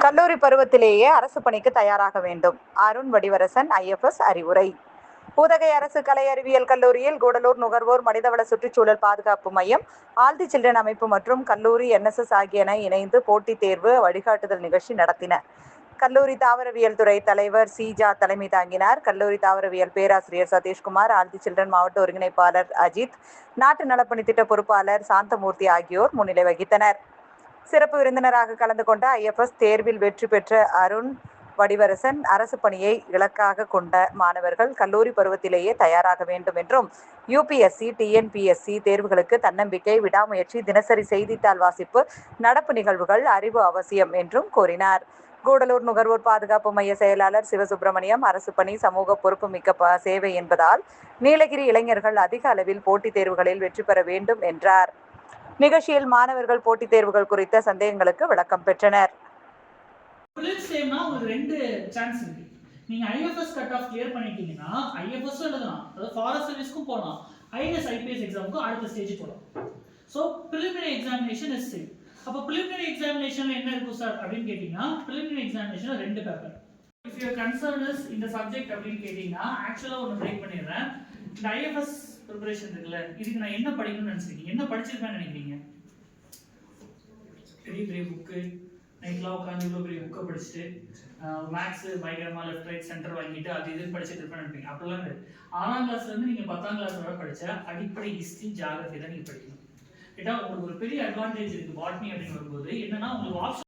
கல்லூரி பருவத்திலேயே அரசு பணிக்கு தயாராக வேண்டும். அருண் வடிவரசன், ஐஎஃப்எஸ் அறிவுரை. உதகை அரசு கலை அறிவியல் கல்லூரியில் கூடலூர் நுகர்வோர் மனிதவள சுற்றுச்சூழல் பாதுகாப்பு மையம், ஆல்தி சில்ட்ரன் அமைப்பு மற்றும் கல்லூரி என்எஸ்எஸ் ஆகியன இணைந்து போட்டித் தேர்வு வழிகாட்டுதல் நிகழ்ச்சி நடத்தின. கல்லூரி தாவரவியல் துறை தலைவர் சீஜா தலைமை தாங்கினார். கல்லூரி தாவரவியல் பேராசிரியர் சதீஷ்குமார், ஆல்தி சில்ட்ரன் மாவட்ட ஒருங்கிணைப்பாளர் அஜித், நாட்டு நலப்பணி திட்ட பொறுப்பாளர் சாந்தமூர்த்தி ஆகியோர் முன்னிலை வகித்தனர். சிறப்பு விருந்தினராக கலந்து கொண்ட ஐஎஃப்எஸ் தேர்வில் வெற்றி பெற்ற அருண் வடிவரசன், அரசு பணியை இலக்காக கொண்ட மாணவர்கள் கல்லூரி பருவத்திலேயே தயாராக வேண்டும் என்றும், யுபிஎஸ்சி, டிஎன்பிஎஸ்சி தேர்வுகளுக்கு தன்னம்பிக்கை, விடாமுயற்சி, தினசரி செய்தித்தாள் வாசிப்பு, நடப்பு நிகழ்வுகள், அறிவு அவசியம் என்றும் கூறினார். கூடலூர் நுகர்வோர் பாதுகாப்பு மைய செயலாளர் சிவசுப்பிரமணியம், அரசு பணி சமூக பொறுப்புமிக்க சேவை என்பதால் நீலகிரி இளைஞர்கள் அதிக அளவில் போட்டித் தேர்வுகளில் வெற்றி பெற வேண்டும் என்றார். நிகழ்ச்சியில் மாணவர்கள் போட்டித் தேர்வுகள் குறித்த சந்தேகங்களுக்கு விளக்கம் பெற்றனர். நீங்க ஐஎஃப்எஸ் கட் ஆஃப் கிளியர் பண்ணிட்டீங்கன்னா ஐஎஃப்எஸ் எழுதலாம், அதாவது ஃபாரஸ்ட் சர்வீஸ்க்கும் போகலாம், ஐஏஎஸ் ஐபிஎஸ் எக்ஸாமுக்கும் அடுத்த ஸ்டேஜ் போகலாம். So preliminary examination is same. அப்போ ப்ரிலிமினரி எக்ஸாமினேஷன்ல என்ன இருக்கும் சார் அப்படின்னு கேட்டீங்கன்னா, preliminary examination 2 paper. If your concern is இந்த சப்ஜெக்ட் அப்படின்னு கேட்டீங்கன்னா, ஆக்சுவலா ஒன்று பிரேக் பண்ணிடுறேன். இந்த ஐஎஃப்எஸ் ப்ரிப்பரேஷன் இருக்குல்ல, இதுக்கு நான் என்ன படிக்கணும்னு நினைச்சிருக்கீங்க, என்ன படிச்சிருப்பேன்னு நினைக்கிறீங்க? பெரிய பெரிய புக்கு, நைட்லாம் உட்காந்து இவ்வளோ பெரிய புக்கை படிச்சுட்டு மேக்ஸ் பயங்கரமாக லெஃப்ட் ரைட் சென்டர் வாங்கிட்டு அது இதுன்னு படிச்சுட்டு இருப்பேன்னு நினைப்பீங்க. அப்படிலாம் கிடையாது. 6ஆம் கிளாஸ்லேருந்து நீங்கள் 10ஆம் கிளாஸ் வரை படித்த அடிப்படை ஹிஸ்ட்ரி, ஜியாகிரபி தான் நீங்கள் படிக்கணும். கேட்டால் உங்களுக்கு ஒரு பெரிய அட்வான்டேஜ் இருக்குது பாட்னி அப்படின்னு வரும்போது. என்னன்னா உங்களுக்கு ஆப்ஷன்